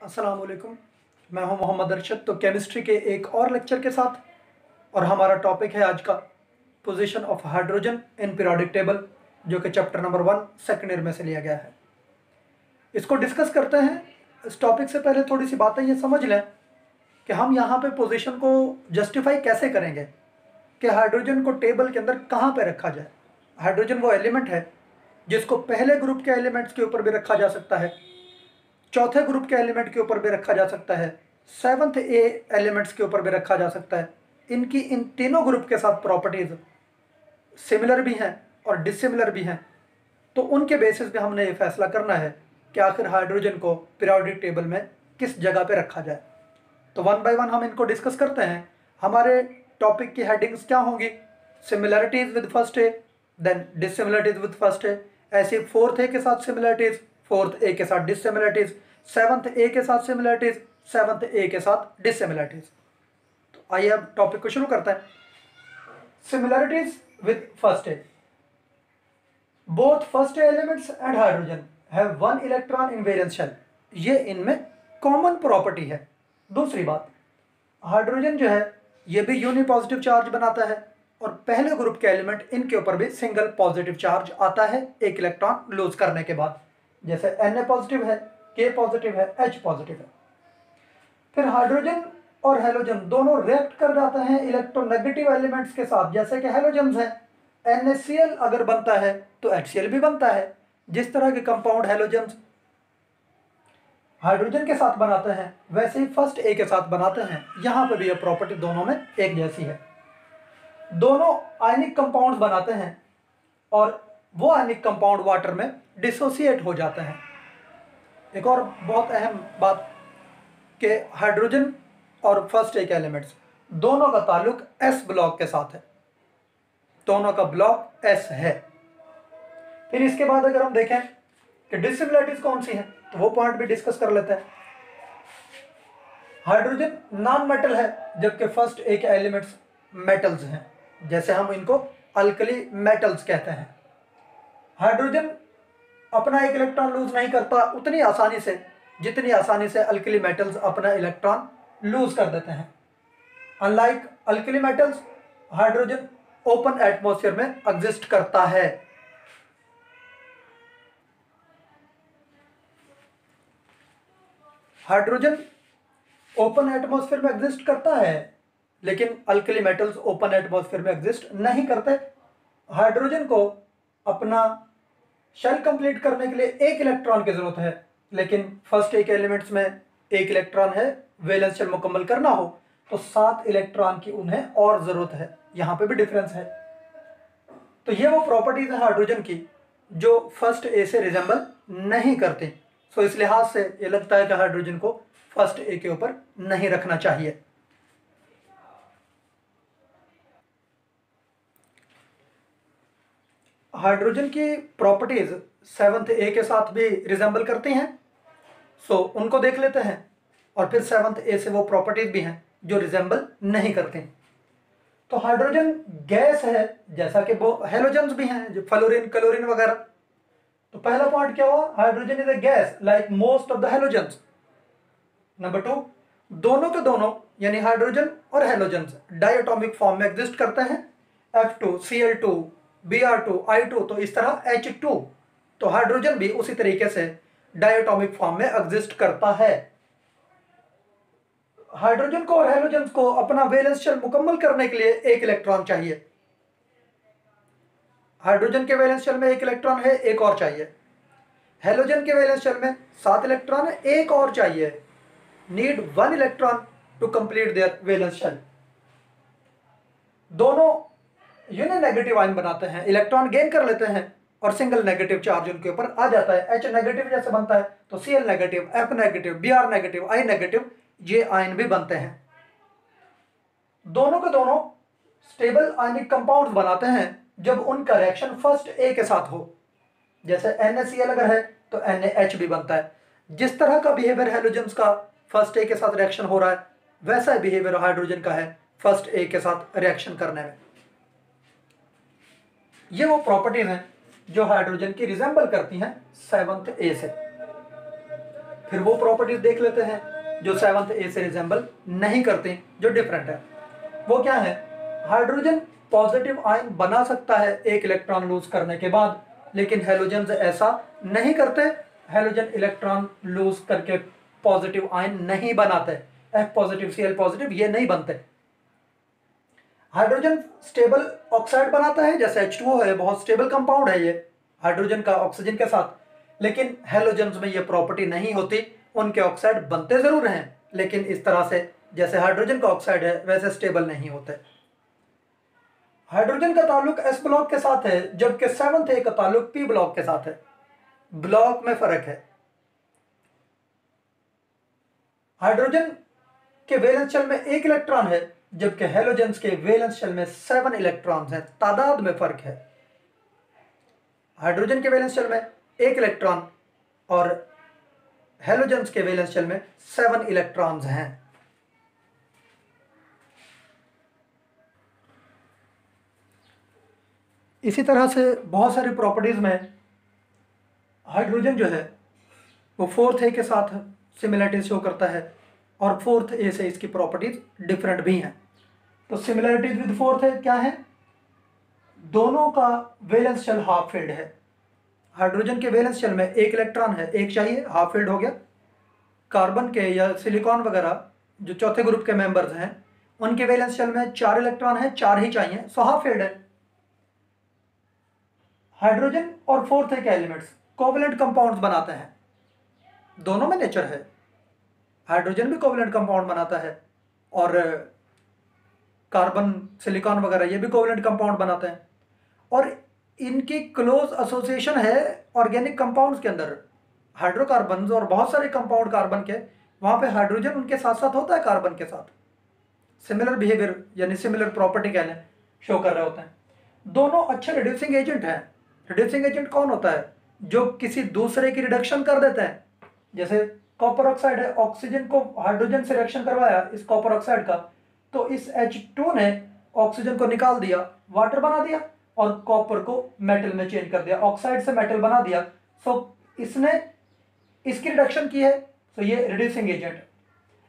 अस्सलाम वालेकुम। मैं हूं मोहम्मद अरशद। तो केमिस्ट्री के एक और लेक्चर के साथ, और हमारा टॉपिक है आज का position of hydrogen in periodic table, जो कि चैप्टर नंबर 1 सेकेंड ईयर में से लिया गया है। इसको डिस्कस करते हैं। इस टॉपिक से पहले थोड़ी सी बातें ये समझ लें कि हम यहाँ पे पोजीशन को जस्टिफाई कैसे करेंगे कि हाइड्रोजन को टेबल के अंदर कहाँ पे रखा जाए। हाइड्रोजन वो एलिमेंट है जिसको पहले ग्रुप के एलिमेंट्स के ऊपर भी रखा जा सकता है, चौथे ग्रुप के एलिमेंट के ऊपर भी रखा जा सकता है, सेवंथ ए एलिमेंट्स के ऊपर भी रखा जा सकता है। इनकी इन तीनों ग्रुप के साथ प्रॉपर्टीज सिमिलर भी हैं और डिसिमिलर भी हैं। तो उनके बेसिस पे हमने ये फैसला करना है कि आखिर हाइड्रोजन को पीरियोडिक टेबल में किस जगह पे रखा जाए। तो वन बाय वन हम इनको डिस्कस करते हैं। हमारे टॉपिक की हेडिंग्स क्या होंगी? Similarities with first A, then dissimilarities with first A, ऐसे फोर्थ ए के साथ सिमिलरिटीज, फोर्थ ए के साथ डिसिमिलरिटीज, सेवंथ ए के साथ सिमिलरिटीज, सेवंथ ए के साथ डिसिमिलरिटीज। तो आइए अब टॉपिक को शुरू करते हैं। Similarities with first A. Both first A elements and hydrogen have one electron in valence shell. ये इनमें कॉमन प्रॉपर्टी है। दूसरी बात, हाइड्रोजन जो है ये भी यूनि पॉजिटिव चार्ज बनाता है और पहले ग्रुप के एलिमेंट इनके ऊपर भी सिंगल पॉजिटिव चार्ज आता है एक इलेक्ट्रॉन लूज करने के बाद। जैसे Na पॉजिटिव है, K पॉजिटिव है, H पॉजिटिव है। फिर हाइड्रोजन और हेलोजन दोनों रिएक्ट कर जाते हैं इलेक्ट्रोनेगेटिव एलिमेंट्स के साथ। जैसे कि हेलोजन है, NaCl अगर बनता है तो HCl भी बनता है। जिस तरह के कंपाउंड हेलोजन हाइड्रोजन के साथ बनाते हैं वैसे ही फर्स्ट ए के साथ बनाते हैं। यहां पर भी यह प्रॉपर्टी दोनों में एक जैसी है। दोनों आयनिक कंपाउंड बनाते हैं और वो आयनिक कंपाउंड वाटर में डिसोसिएट हो जाते हैं। एक और बहुत अहम बात कि हाइड्रोजन और फर्स्ट ए के एलिमेंट्स दोनों का ताल्लुक एस ब्लॉक के साथ है। दोनों का ब्लॉक एस है। फिर इसके बाद अगर हम देखें कि डिसिमिलरिटीज कौन सी है तो वो पॉइंट भी डिस्कस कर लेते हैं। हाइड्रोजन नॉन मेटल है जबकि फर्स्ट ए के एलिमेंट्स मेटल्स हैं। जैसे हम इनको अल्कली मेटल्स कहते हैं। हाइड्रोजन अपना एक इलेक्ट्रॉन लूज नहीं करता उतनी आसानी से जितनी आसानी से अल्कली मेटल्स अपना इलेक्ट्रॉन लूज कर देते हैं। Unlike alkali metals, hydrogen open atmosphere में एग्जिस्ट करता है। हाइड्रोजन ओपन एटमॉस्फेयर में एग्जिस्ट करता है लेकिन अल्कली मेटल्स ओपन एटमॉस्फेयर में एग्जिस्ट नहीं करते। हाइड्रोजन को अपना शेल कंप्लीट करने के लिए एक इलेक्ट्रॉन की जरूरत है, लेकिन फर्स्ट एक एलिमेंट्स में एक इलेक्ट्रॉन है। वैलेंस शेल मुकम्मल करना हो तो 7 इलेक्ट्रॉन की उन्हें और जरूरत है। यहां पे भी डिफरेंस है। तो ये वो प्रॉपर्टीज है हाइड्रोजन की जो फर्स्ट ए से रिजेंबल नहीं करते। सो इस लिहाज से ये लगता है कि हाइड्रोजन को फर्स्ट ए के ऊपर नहीं रखना चाहिए। हाइड्रोजन की प्रॉपर्टीज सेवंथ ए के साथ भी रिजेंबल करती हैं। सो उनको देख लेते हैं और फिर सेवंथ ए से वो प्रॉपर्टीज भी हैं जो रिजेंबल नहीं करते। तो हाइड्रोजन गैस है जैसा कि वो हेलोजन्स भी हैं, जो फ्लोरीन क्लोरीन वगैरह। तो पहला पॉइंट क्या हुआ? Hydrogen is a gas like most of the halogens. Number 2, दोनों के दोनों यानी हाइड्रोजन और हेलोजन्स डायटोमिक फॉर्म में एग्जिस्ट करते हैं। F2 Cl2 Br2 I2, तो इस तरह H2। तो हाइड्रोजन भी उसी तरीके से डायटोमिक फॉर्म में एग्जिस्ट करता है। हाइड्रोजन को और हेलोजन को अपना वैलेंस शेल मुकम्मल करने के लिए एक इलेक्ट्रॉन चाहिए। हाइड्रोजन के वैलेंस शेल में एक इलेक्ट्रॉन है, एक और चाहिए। हेलोजन के वैलेंस शेल में 7 इलेक्ट्रॉन है, एक और चाहिए। Need 1 electron to complete their valence shell. दोनों यूनि नेगेटिव आयन बनाते हैं, इलेक्ट्रॉन गेन कर लेते हैं और सिंगल नेगेटिव चार्ज उनके ऊपर आ जाता है। H नेगेटिव जैसे बनता है तो Cl negative, F negative, Br negative, I negative, ये आयन भी बनते हैं। दोनों के दोनों स्टेबल आयनिक कंपाउंड्स बनाते हैं जब उनका रिएक्शन फर्स्ट ए के साथ हो। जैसे NaCl अगर है तो NaH भी बनता है। जिस तरह का बिहेवियर हेलोजन्स का फर्स्ट ए के साथ रिएक्शन हो रहा है वैसा बिहेवियर हाइड्रोजन का है फर्स्ट ए के साथ रिएक्शन करने में। ये वो प्रॉपर्टीज हैं जो हाइड्रोजन की रिजेंबल करती हैं सेवंथ ए से। फिर वो प्रॉपर्टीज देख लेते हैं जो 7th ए से रिजेंबल नहीं करते, जो डिफरेंट है। वो क्या है? हाइड्रोजन पॉजिटिव आयन बना सकता है एक इलेक्ट्रॉन लूज करने के बाद, लेकिन हेलोजन ऐसा नहीं करते। हेलोजन इलेक्ट्रॉन लूज करके पॉजिटिव आयन नहीं बनाते, F पॉजिटिव Cl पॉजिटिव ये नहीं बनते। हाइड्रोजन स्टेबल ऑक्साइड बनाता है, जैसे H2O है, बहुत स्टेबल कंपाउंड है ये हाइड्रोजन का ऑक्सीजन के साथ, लेकिन हेलोजन्स में ये प्रॉपर्टी नहीं होती। उनके ऑक्साइड बनते जरूर हैं, लेकिन इस तरह से जैसे हाइड्रोजन का ऑक्साइड है वैसे स्टेबल नहीं होते। हाइड्रोजन का ताल्लुक S ब्लॉक के साथ है, जबकि 7th ए का ताल्लुक P ब्लॉक के साथ है। ब्लॉक में फर्क है। हाइड्रोजन के वैलेंस शेल में 1 इलेक्ट्रॉन है, जबकि हेलोजन्स के वैलेंस शेल में 7 इलेक्ट्रॉन्स हैं। तादाद में फर्क है। हाइड्रोजन के वैलेंस शेल में 1 इलेक्ट्रॉन और हेलोजन्स के वैलेंस शेल में 7 इलेक्ट्रॉन्स हैं। इसी तरह से बहुत सारी प्रॉपर्टीज में हाइड्रोजन जो है वो 4th ए के साथ सिमिलरिटीज शो करता है, और 4th ए से इसकी प्रॉपर्टीज डिफरेंट भी हैं। तो सिमिलरिटीज विद 4th ए क्या है? दोनों का वैलेंस शेल हाफ फिल्ड है। हाइड्रोजन के वैलेंस शेल में 1 इलेक्ट्रॉन है, 1 चाहिए, हाफ फिल्ड हो गया। कार्बन के या सिलिकॉन वगैरह जो चौथे ग्रुप के मेंबर्स हैं, उनके वैलेंस शेल में 4 इलेक्ट्रॉन है, 4 ही चाहिए, सो हाफ फिल्ड है। हाइड्रोजन और 4th ए के एलिमेंट्स कोवलेंट कंपाउंड्स बनाते हैं, दोनों में नेचर है। हाइड्रोजन भी कोवलेंट कंपाउंड बनाता है, और कार्बन सिलिकॉन वगैरह ये भी कोवलेंट कंपाउंड बनाते हैं, और इनकी क्लोज एसोसिएशन है ऑर्गेनिक कंपाउंड्स के अंदर। हाइड्रोकार्बन और बहुत सारे कंपाउंड कार्बन के, वहां पे हाइड्रोजन उनके साथ साथ होता है कार्बन के साथ, सिमिलर बिहेवियर यानी सिमिलर प्रॉपर्टी कहने शो कर रहे होते हैं। दोनों अच्छे रिड्यूसिंग एजेंट हैं। रिड्यूसिंग एजेंट कौन होता है? जो किसी दूसरे की रिडक्शन कर देते हैं। जैसे कॉपर ऑक्साइड है, ऑक्सीजन को हाइड्रोजन से रिएक्शन करवाया इस कॉपर ऑक्साइड का, तो इस H2 ने ऑक्सीजन को निकाल दिया, वाटर बना दिया, और कॉपर को मेटल में चेंज कर दिया, ऑक्साइड से मेटल बना दिया। सो इसने इसकी रिडक्शन की है, सो ये रिड्यूसिंग एजेंट।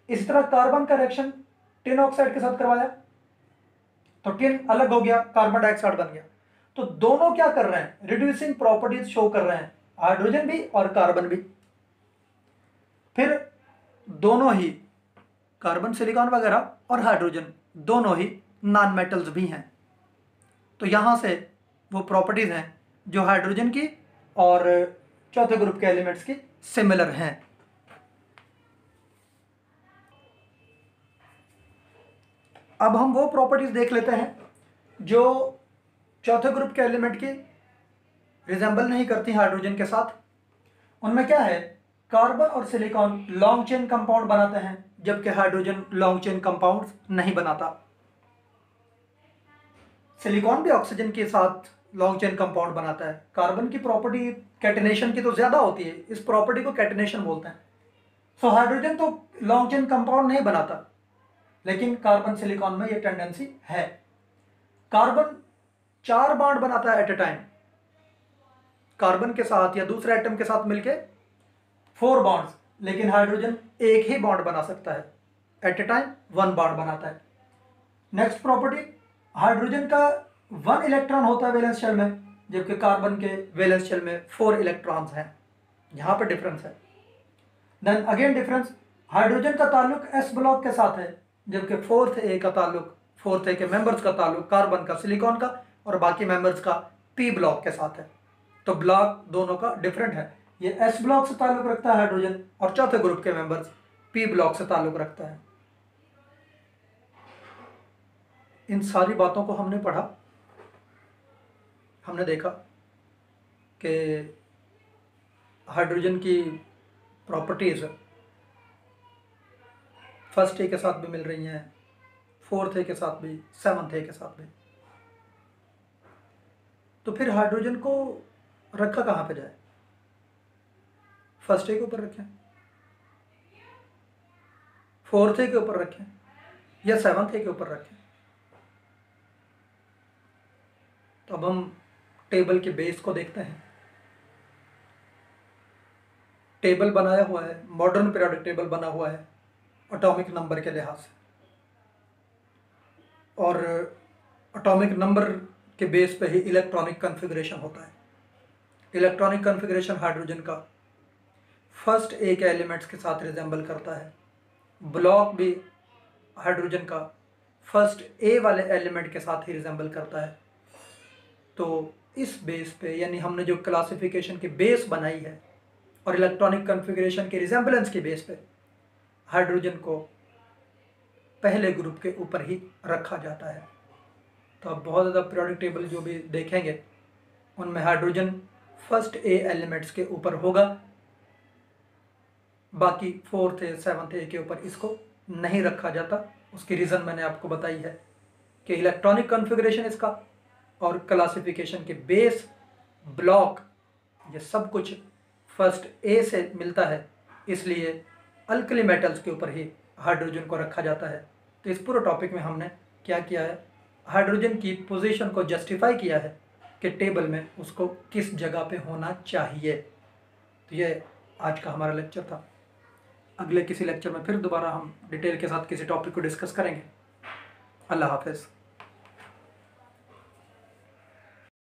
इसी तरह कार्बन का रिएक्शन टिन ऑक्साइड के साथ करवाया, तो टिन अलग हो गया, कार्बन डाइऑक्साइड बन गया। तो दोनों क्या कर रहे हैं? रिड्यूसिंग प्रॉपर्टीज शो कर रहे हैं, हाइड्रोजन भी और कार्बन भी। फिर दोनों ही कार्बन सिलिकॉन वगैरह और हाइड्रोजन दोनों ही नॉन मेटल्स भी हैं। तो यहां से वो प्रॉपर्टीज हैं जो हाइड्रोजन की और चौथे ग्रुप के एलिमेंट्स की सिमिलर हैं। अब हम वो प्रॉपर्टीज देख लेते हैं जो चौथे ग्रुप के एलिमेंट की रिजेंबल नहीं करती हाइड्रोजन के साथ। उनमें क्या है? कार्बन और सिलिकॉन लॉन्ग चेन कंपाउंड बनाते हैं, जबकि हाइड्रोजन लॉन्ग चेन कंपाउंड नहीं बनाता। सिलिकॉन भी ऑक्सीजन के साथ लॉन्ग चेन कंपाउंड बनाता है। कार्बन की प्रॉपर्टी कैटेनेशन की तो ज्यादा होती है, इस प्रॉपर्टी को कैटेनेशन बोलते हैं। सो हाइड्रोजन तो लॉन्ग चेन कंपाउंड नहीं बनाता, लेकिन कार्बन सिलिकॉन में ये टेंडेंसी है। कार्बन 4 बॉन्ड बनाता है एट ए टाइम, कार्बन के साथ या दूसरे एटम के साथ मिलके 4 बॉन्ड्स, लेकिन हाइड्रोजन एक ही बॉन्ड बना सकता है, एट ए टाइम 1 बॉन्ड बनाता है। नेक्स्ट प्रॉपर्टी, हाइड्रोजन का 1 इलेक्ट्रॉन होता है वैलेंस शेल में, जबकि कार्बन के वैलेंस शेल में 4 इलेक्ट्रॉन्स हैं। यहां पर डिफरेंस है। देन अगेन डिफरेंस, हाइड्रोजन का ताल्लुक S ब्लॉक के साथ है, जबकि 4th ए का ताल्लुक, 4th ए के मेंबर्स का ताल्लुक कार्बन का, सिलिकॉन का और बाकी मेंबर्स का P ब्लॉक के साथ है। तो ब्लॉक दोनों का डिफरेंट है। ये S ब्लॉक से ताल्लुक रखता है हाइड्रोजन, और चौथे ग्रुप के मेंबर्स P ब्लॉक से ताल्लुक रखता है। इन सारी बातों को हमने पढ़ा, हमने देखा कि हाइड्रोजन की प्रॉपर्टीज फर्स्ट ए के साथ भी मिल रही हैं, 4th ए के साथ भी, 7th ए के साथ भी। तो फिर हाइड्रोजन को रखा कहाँ पे जाए? फर्स्ट ए के ऊपर रखें, 4th ए के ऊपर रखें, या 7th ए के ऊपर रखें? तो अब हम टेबल के बेस को देखते हैं। टेबल बनाया हुआ है, मॉडर्न पीरियोडिक टेबल बना हुआ है एटॉमिक नंबर के लिहाज से, और एटॉमिक नंबर के बेस पे ही इलेक्ट्रॉनिक कन्फिग्रेशन होता है। इलेक्ट्रॉनिक कन्फिग्रेशन हाइड्रोजन का फर्स्ट ए के एलिमेंट्स के साथ रिजेंबल करता है। ब्लॉक भी हाइड्रोजन का फर्स्ट ए वाले एलिमेंट के साथ ही रिजेंबल करता है। तो इस बेस पे, यानी हमने जो क्लासिफिकेशन की बेस बनाई है और इलेक्ट्रॉनिक कन्फिग्रेशन के रिजेंबलेंस के बेस पे हाइड्रोजन को पहले ग्रुप के ऊपर ही रखा जाता है। तो अब बहुत ज़्यादा पीरियोडिक टेबल जो भी देखेंगे उनमें हाइड्रोजन फर्स्ट ए एलिमेंट्स के ऊपर होगा, बाकी फोर्थ ए सेवन्थ ए के ऊपर इसको नहीं रखा जाता। उसकी रीज़न मैंने आपको बताई है कि इलेक्ट्रॉनिक कॉन्फ़िगरेशन इसका और क्लासिफिकेशन के बेस, ब्लॉक, ये सब कुछ फर्स्ट ए से मिलता है, इसलिए अल्कली मेटल्स के ऊपर ही हाइड्रोजन को रखा जाता है। तो इस पूरे टॉपिक में हमने क्या किया है, हाइड्रोजन की पोजीशन को जस्टिफाई किया है कि टेबल में उसको किस जगह पे होना चाहिए। तो ये आज का हमारा लेक्चर था। अगले किसी लेक्चर में फिर दोबारा हम डिटेल के साथ किसी टॉपिक को डिस्कस करेंगे। अल्लाह हाफ़िज़।